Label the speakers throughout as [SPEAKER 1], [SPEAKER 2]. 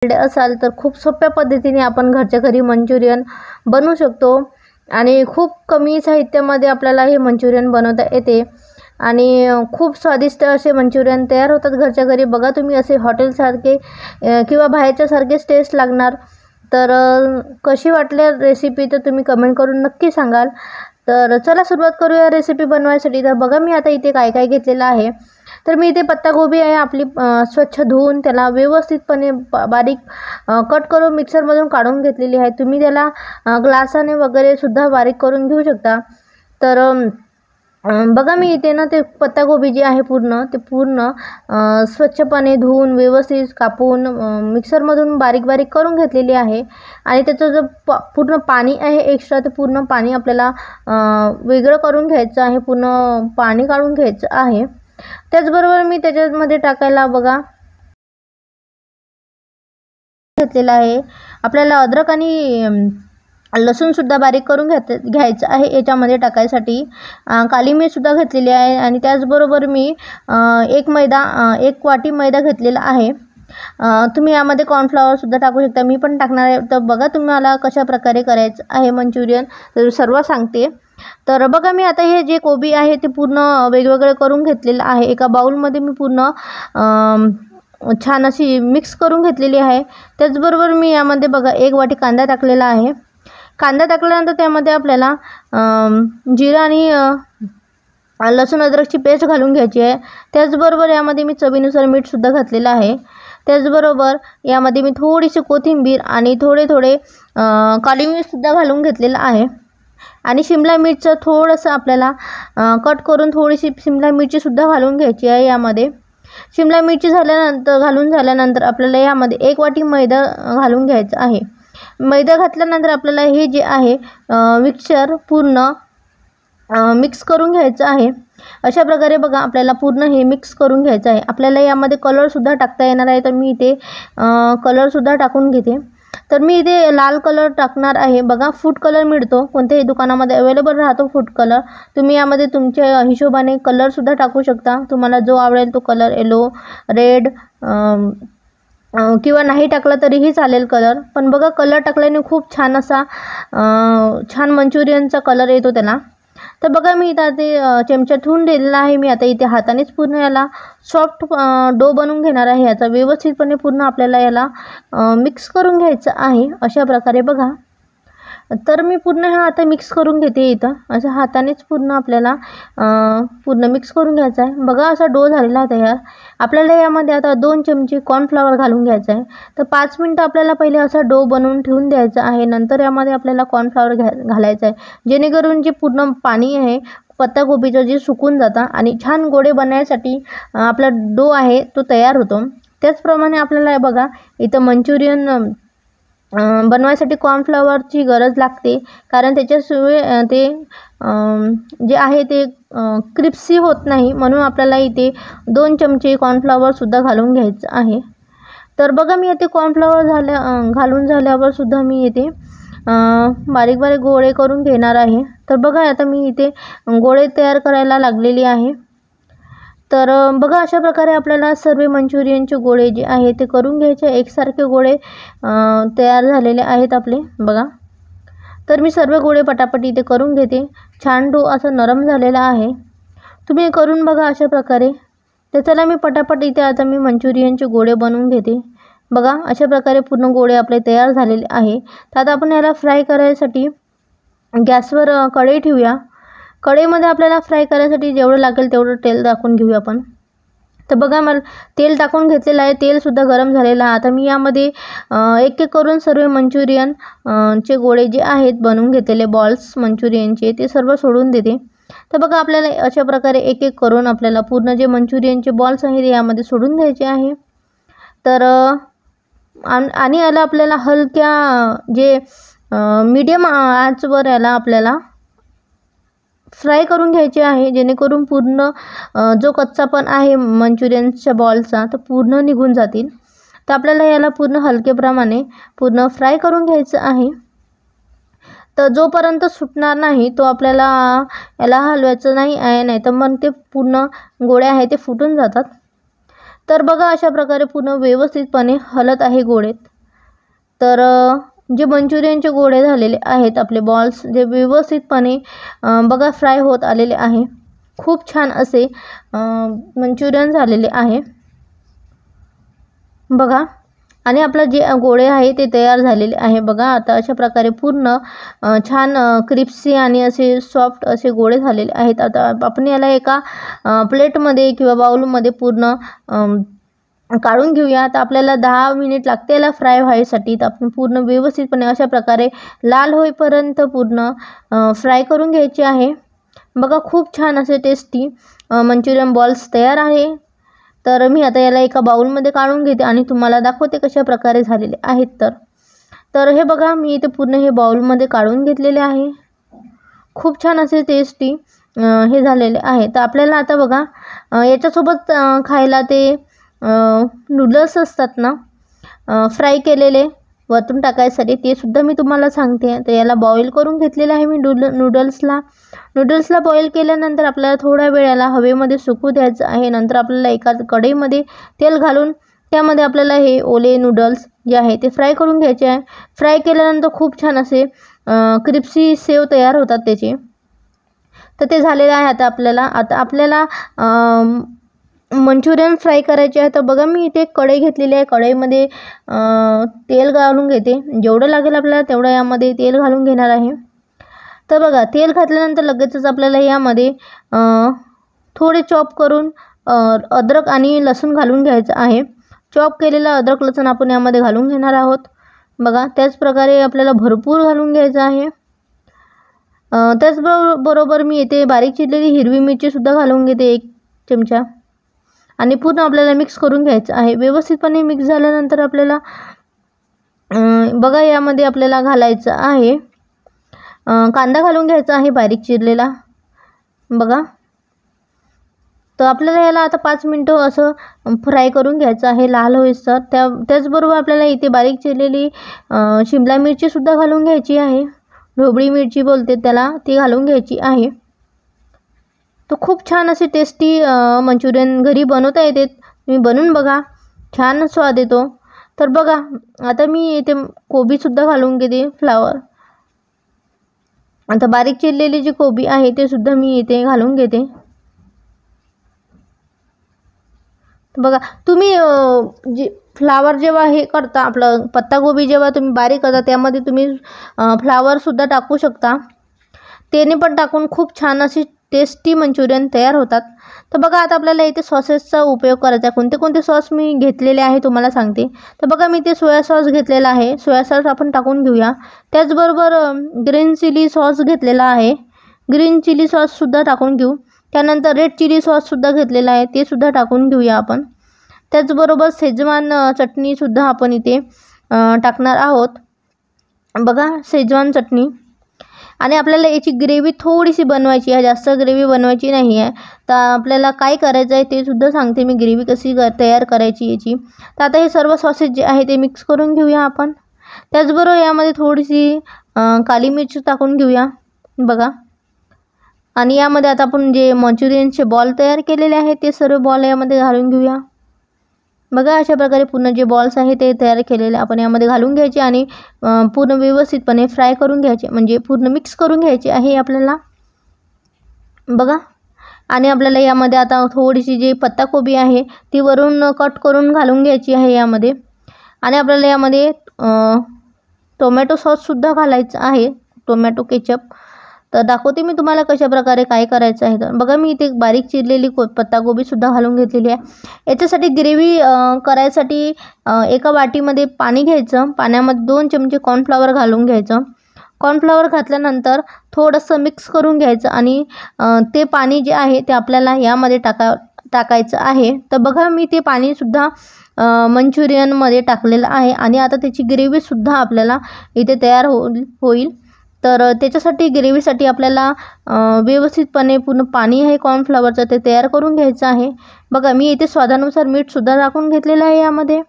[SPEAKER 1] असाल तर खूप सोप्या पद्धतीने आपण घरच्या घरी मंचुरियन बनवू शकतो आणि खूप कमी साहित्यामध्ये आपल्याला हे मंचुरियन बनवता येते आणि खूप स्वादिष्ट असे मंचुरियन तयार होतात घरच्या घरी। बघा तुम्ही असे हॉटेलसारखे किंवा बाहेरच्या सारखेच टेस्ट लागणार। तर कशी वाटली रेसिपी तर तुम्ही कमेंट करून नक्की सांगाल। तर चला सुरुवात करूया रेसिपी बनवायसाठी। तर बघा मी आता इथे काय काय घेतलेलं आहे। तर मी इथे पत्तागोबी आहे आपली स्वच्छ धुवून त्याला व्यवस्थितपणे बारीक कट करून मिक्सरमधून काढून घेतलेली आहे। तुम्ही त्याला ग्लासाने वगैरे सुद्धा बारीक करून घेऊ शकता। तर बघा मी इथे ना ते पत्तागोबी जी आहे पूर्ण स्वच्छपणे धुवून व्यवस्थित कापून मिक्सरमधून बारीक बारीक करून घेतलेली आहे आणि त्याचं जो पूर्ण पाणी आहे एक्स्ट्रा ते पूर्ण पाणी आपल्याला वेगळं करून घ्यायचं आहे, पूर्ण पाणी काढून घ्यायचं आहे। त्याचबरोबर मी त्याच्यामध्ये टाकायला बघा घेतलेला आहे। आपल्याला अद्रक आणि लसूण सुद्धा बारीक करून घ्यायचं आहे याच्यामध्ये टाकायसाठी। काली मिरच सुद्धा घेतलेली आहे आणि त्याचबरोबर मी एक वाटी मैदा घेतलेला आहे। तुम्ही यामध्ये कॉर्नफ्लॉवर सुद्धा टाकू शकता, मी पण टाकणार आहे। तर बघा तुम्हाला कशा प्रकारे करायचं आहे मंचुरियन तर सर्व सांगते। तर बघा मी आता हे जे कोबी आहे ते पूर्ण वेगवेगळे करून घेतलेलं आहे। एका बाउलमध्ये मी पूर्ण छान अशी मिक्स करून घेतलेली आहे। त्याचबरोबर मी यामध्ये बघा एक वाटी कांदा टाकलेला आहे। कांदा टाकल्यानंतर त्यामध्ये आपल्याला जिरा आणि लसूण अद्रकची पेस्ट घालून घ्यायची आहे। त्याचबरोबर यामध्ये मी चवीनुसार मीठ सुद्धा घातलेलं आहे। त्याचबरोबर यामध्ये मी थोडीशी कोथिंबीर आणि थोडे काली मिर्च सुद्धा घालून घेतलेलं आहे आणि शिमला मिरचं थोडंसं आपल्याला कट करून थोडीशी शिमला मिरची सुद्धा घालून घ्यायची आहे। यामध्ये शिमला मिरची घालून झाल्यानंतर आपल्याला यामध्ये एक वाटी मैदा घालून घ्यायचा आहे। मैदा घातल्यानंतर आपल्याला हे जे आहे मिक्सचर पूर्ण मिक्स करून घ्यायचं आहे। अशा प्रकारे बघा आपल्याला पूर्ण हे मिक्स करून घ्यायचं आहे। आपल्याला यामध्ये कलर सुद्धा टाकता येणार आहे, तर मी इथे कलर सुद्धा टाकून घेते। तर मी इथे लाल कलर टाकणार आहे। बघा फूड कलर मिळतो, कोणत्याही दुकानामध्ये अवेलेबल राहतो फूड कलर। तुम्ही यामध्ये तुमच्या हिशोबाने कलर सुद्धा टाकू शकता, तुम्हाला जो आवडेल तो कलर, येलो, रेड किंवा नाही टाकला तरीही चालेल कलर। पण बघा कलर टाकल्याने खूप छान असा छान मंचुरियनचा कलर येतो त्याला। तर बघा मी इथे ते चमचा ठेवून दिलेला आहे। मी आता इथे हातानेच पूर्ण याला सॉफ्ट डो बनवून घेणार आहे। याचा व्यवस्थितपणे पूर्ण आपल्याला याला मिक्स करून घ्यायचं आहे अशा प्रकारे बघा। तर मी पूर्ण हा आता मिक्स करून घेते इथं असं हातानेच पूर्ण आपल्याला पूर्ण मिक्स करून घ्यायचं आहे। बघा असा डो झालेला आहे तयार। आपल्याला यामध्ये आता 2 चमचे कॉर्नफ्लॉवर घालून घ्यायचं आहे। तर 5 मिनिटं आपल्याला पहिले असा डो बनवून ठेवून द्यायचा आहे, नंतर यामध्ये आपल्याला कॉर्नफ्लॉवर घालायचं आहे, जेणेकरून जे पूर्ण पाणी आहे पत्तागोबीचं जे सुकून जातं आणि छान गोळे बनवण्यासाठी आपला डो आहे तो तयार होतो। त्याचप्रमाणे आपल्याला बघा इथं मंचुरियन बनवायसाठी कॉर्नफ्लॉवरची गरज लागते, कारण त्याच्याशिवाय ते जे आहे ते क्रिस्पी होत नाही, म्हणून आपल्याला इथे 2 चमचे कॉर्नफ्लॉवर सुद्धा घालून घ्यायचं आहे। तर बघा मी इथे कॉर्नफ्लॉवर घालून झाल्यावर सुद्धा मी इथे बारीक बारीक गोळे करून घेणार आहे। तर बघा आता मी इथे गोळे तयार करायला लागलेली आहे। तर बघा अशा प्रकारे आपल्याला सर्व मंचुरियनचे गोळे जे आहे ते करून घ्यायचे। एकसारखे गोळे तयार झालेले आहेत आपले बघा। तर मी सर्व गोळे पटापट इथे करून घेते। छान डो असा नरम झालेला आहे, तुम्ही करून बघा अशा प्रकारे। तर चला मी पटापट इथे आता मी मंचुरियनचे गोळे बनवून घेते। बघा अशा प्रकारे पूर्ण गोळे आपले तयार झालेले आहे। तर आता आपण याला फ्राय करायसाठी गॅसवर कढई ठेवूया। कढईमध्ये आपल्याला फ्राय करायसाठी जेवढं लागेल तेवढं तेल टाकून घेऊया आपण। तर बघा मला तेल टाकून घेतलेलं आहे, तेलसुद्धा गरम झालेलं आहे। आता मी यामध्ये एक करून सर्व मंचुरियन चे गोळे जे आहेत बनवून घेतलेले बॉल्स मंचुरियनचे ते सर्व सोडून देते। तर बघा आपल्याला अशा प्रकारे एक करून आपल्याला पूर्ण जे मंचुरियनचे बॉल्स आहेत यामध्ये सोडून द्यायचे आहे। तर आणि याला आपल्याला हलक्या जे मीडियम आचवर याला आपल्याला फ्राय करून घ्यायचे आहे, जेणेकरून पूर्ण जो कच्चापण आहे मंचुरियनच्या बॉलचा तो पूर्ण निघून जातील। तर आपल्याला याला पूर्ण हलकेप्रमाणे पूर्ण फ्राय करून घ्यायचं आहे। तर जोपर्यंत सुटणार नाही तो आपल्याला याला हलवायचं नाही आहे, नाही तर मग ते पूर्ण गोळे आहे ते फुटून जातात। तर बघा अशा प्रकारे पूर्ण व्यवस्थितपणे हलत आहे गोळे। तर जे मंचुरियनचे गोळे झालेले आहेत आपले बॉल्स जे व्यवस्थितपणे बघा फ्राय होत आलेले आहे. खूप छान असे मंचुरियन झालेले आहे बघा. आणि आपलं जे गोळे आहे ते तयार झालेले आहे बघा. आता अशा प्रकारे पूर्ण छान क्रिस्पी आणि असे सॉफ्ट असे गोळे झालेले आहेत. आता आपण याला एका प्लेटमध्ये किंवा बाउलमध्ये पूर्ण काढून घेऊया. तर आपल्याला 10 मिनिट लागते याला फ्राय व्हायसाठी. तर आपण पूर्ण व्यवस्थितपणे अशा प्रकारे लाल होईपर्यंत पूर्ण फ्राय करून घ्यायचे आहे बघा. खूप छान असे टेस्टी मंचुरियन बॉल्स तयार आहे. तर मी आता याला एका बाउलमध्ये काढून घेते आणि तुम्हाला दाखवते कशा प्रकारे झालेले आहेत. तर हे बघा मी इथे पूर्ण हे बाउलमध्ये काढून घेतलेले आहे. खूप छान असे टेस्टी हे झालेले आहे. तर आपल्याला आता बघा याच्यासोबत खायला ते नूडल्स असतात ना फ्राय केलेले वरतून टाकायसाठी, ते सुद्धा मी तुम्हाला सांगते. तर याला बॉईल करून घेतलेलं आहे मी नूडल्सला बॉईल केल्यानंतर आपल्याला थोड्या वेळाला हवेमध्ये सुकू द्यायचं आहे. नंतर आपल्याला एका कढईमध्ये तेल घालून त्यामध्ये आपल्याला हे ओले नूडल्स जे आहे ते फ्राय करून घ्यायचे आहे. फ्राय केल्यानंतर खूप छान असे क्रिस्पी सेव तयार होतात त्याचे. तर ते झालेले आहे. आता आपल्याला मंचुरियन फ्राय करायचे आहे. तर बघा मी इथे कढई घेतलेली आहे. कढईमध्ये तेल घालून घेते. जेवढं लागेल आपल्याला तेवढं यामध्ये तेल घालून घेणार आहे. तर बघा तेल घातल्यानंतर लगेचच आपल्याला यामध्ये थोडे चॉप करून अद्रक आणि लसूण घालून घ्यायचं आहे. चॉप केलेला अद्रक लसूण आपण यामध्ये घालून घेणार आहोत बघा. त्याचप्रकारे आपल्याला भरपूर घालून घ्यायचं आहे. त्याचबरोबर मी इथे बारीक चिरलेली हिरवी मिरचीसुद्धा घालून घेते 1 चमचा. आणि पूर्ण आपल्याला मिक्स करून घ्यायचं आहे. व्यवस्थितपणे मिक्स झाल्यानंतर आपल्याला बघा यामध्ये आपल्याला घालायचं आहे कांदा घालून घ्यायचा आहे बारीक चिरलेला बघा. तर आपल्याला याला आता 5 मिनटं असं फ्राय करून घ्यायचं आहे लाल होईसर. त्याचबरोबर आपल्याला इथे बारीक चिरलेली शिमला मिरचीसुद्धा घालून घ्यायची आहे. ढोबळी मिरची बोलते त्याला, ती घालून घ्यायची आहे. तो खूप छान असे टेस्टी मंचुरियन घरी बनवता येते. तुम्ही बनवून बघा, छान स्वाद येतो. तर बघा आता मी इथे कोबीसुद्धा घालून घेते फ्लावर. आता बारीक चिरलेली जी कोबी आहे ते सुद्धा मी इथे घालून घेते. बघा तुम्ही जे फ्लावर जेव्हा हे करता आपलं पत्तागोबी जेव्हा तुम्ही बारीक करता त्यामध्ये तुम्ही फ्लावरसुद्धा टाकू शकता. त्याने पण टाकून खूप छान अशी टेस्टी मंचुरियन तयार होतात. तर बघा आता आपल्याला इथे सॉसेसचा उपयोग करायचा आहे. कोणते कोणते सॉस मी घेतलेले आहे तुम्हाला सांगते. तर बघा मी इथे सोया सॉस घेतलेला आहे. सोया सॉस आपण टाकून घेऊया. त्याचबरोबर ग्रीन चिली सॉस घेतलेला आहे. ग्रीन चिली सॉससुद्धा टाकून घेऊ. त्यानंतर रेड चिली सॉससुद्धा घेतलेला आहे, ते सुद्धा टाकून घेऊया आपण. त्याचबरोबर शेजवान चटणीसुद्धा आपण इथे टाकणार आहोत बघा, शेजवान चटणी. आणि आपल्याला याची ग्रेव्ही थोडीशी बनवायची आहे, जास्त ग्रेव्ही बनवायची नाही आहे. तर आपल्याला काय करायचं आहे ते सुद्धा सांगते मी, ग्रेव्ही कशी तयार करायची याची. तर आता हे सर्व सॉसेस जे आहे ते मिक्स करून घेऊया आपण. त्याचबरोबर यामध्ये थोडीशी काली मिरची टाकून घेऊया बघा. आणि यामध्ये आता आपण जे मंचुरियनचे बॉल तयार केलेले आहेत ते सर्व बॉल यामध्ये घालून घेऊया बघा. अशा प्रकारे पूर्ण जे बॉल्स आहे ते तयार केलेले आपण यामध्ये घालून घ्यायचे आणि पूर्ण व्यवस्थितपणे फ्राय करून घ्यायचे, म्हणजे पूर्ण मिक्स करून घ्यायचे आहे आपल्याला बघा. आणि आपल्याला यामध्ये आता थोडीशी जी पत्ताकोबी आहे ती वरून कट करून घालून घ्यायची आहे यामध्ये. आणि आपल्याला यामध्ये टोमॅटो सॉससुद्धा घालायचं आहे, टोमॅटो केचप. तर दाखवते मी तुम्हाला कशा प्रकारे काय करायचं आहे. तर बघा मी इथे बारीक चिरलेली पत्ताकोबीसुद्धा घालून घेतलेली आहे. याच्यासाठी ग्रेव्ही करायसाठी एका वाटीमध्ये पाणी घ्यायचं. पाण्यामध्ये 2 चमचे कॉर्नफ्लॉवर घालून घ्यायचं. कॉर्नफ्लॉवर घातल्यानंतर थोडंसं मिक्स करून घ्यायचं आणि ते पाणी जे आहे ते आपल्याला यामध्ये टाकायचं आहे. तर बघा मी ते पाणीसुद्धा मंचुरियनमध्ये टाकलेलं आहे. आणि आता त्याची ग्रेव्हीसुद्धा आपल्याला इथे तयार होईल. तर त्याच्यासाठी ग्रेव्हीसाठी आपल्याला व्यवस्थितपणे पूर्ण पाणी आहे कॉर्नफ्लॉवरचं ते तयार करून घ्यायचं आहे बघा. मी इथे स्वादानुसार मीठसुद्धा टाकून घेतलेलं आहे यामध्ये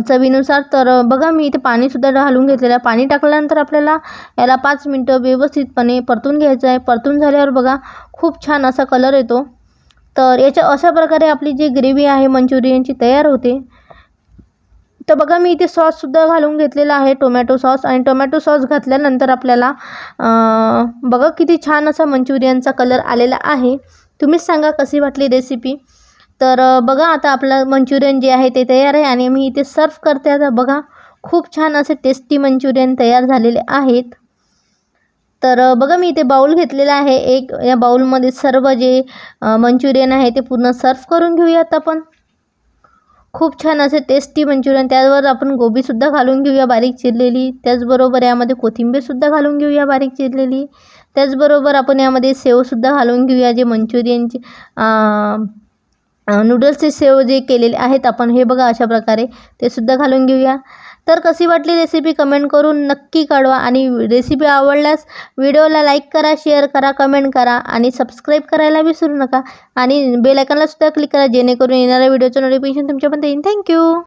[SPEAKER 1] चवीनुसार. तर बघा मी इथे पाणीसुद्धा घालून घेतलेलं आहे. पाणी टाकल्यानंतर आपल्याला याला 5 मिनटं व्यवस्थितपणे परतून घ्यायचं आहे. परतून झाल्यावर बघा खूप छान असा कलर येतो. तर अशा प्रकारे आपली जी ग्रेव्ही आहे मंचुरियनची तयार होते. तर बघा मी इथे सॉससुद्धा घालून घेतलेला आहे, टोमॅटो सॉस. आणि टोमॅटो सॉस घातल्यानंतर आपल्याला बघा किती छान असा मंचुरियनचा कलर आलेला आहे. तुम्हीच सांगा कशी वाटली रेसिपी. तर बघा आता आपलं मंचुरियन जे आहे ते तयार आहे आणि मी इथे सर्व करते. आता बघा खूप छान असे टेस्टी मंचुरियन तयार झालेले आहेत. तर बघा मी इथे बाउल घेतलेला आहे एक. या बाउलमध्ये सर्व जे मंचुरियन आहे ते पूर्ण सर्व करून घेऊयात आपण. खूप छान असे टेस्टी मंचुरियन. त्यावर आपण गोबीसुद्धा घालून घेऊया बारीक चिरलेली. त्याचबरोबर यामध्ये कोथिंबीरसुद्धा घालून घेऊया बारीक चिरलेली. त्याचबरोबर आपण यामध्ये सेवसुद्धा घालून घेऊया. जे मंचुरियनचे नूडल्सचे सेव जे केलेले आहेत आपण, हे बघा अशा प्रकारे ते सुद्धा घालून घेऊया. तर कशी वाटली रेसिपी कमेंट करून नक्की कळवा. आणि रेसिपी आवडल्यास व्हिडिओला लाईक करा, शेअर करा, कमेंट करा आणि सबस्क्राईब करायला विसरू नका. आणि बेल आयकॉनला सुद्धा क्लिक करा जेणेकरून येणाऱ्या व्हिडिओचं नोटिफिकेशन तुमच्यापर्यंत येईल. थँक्यू.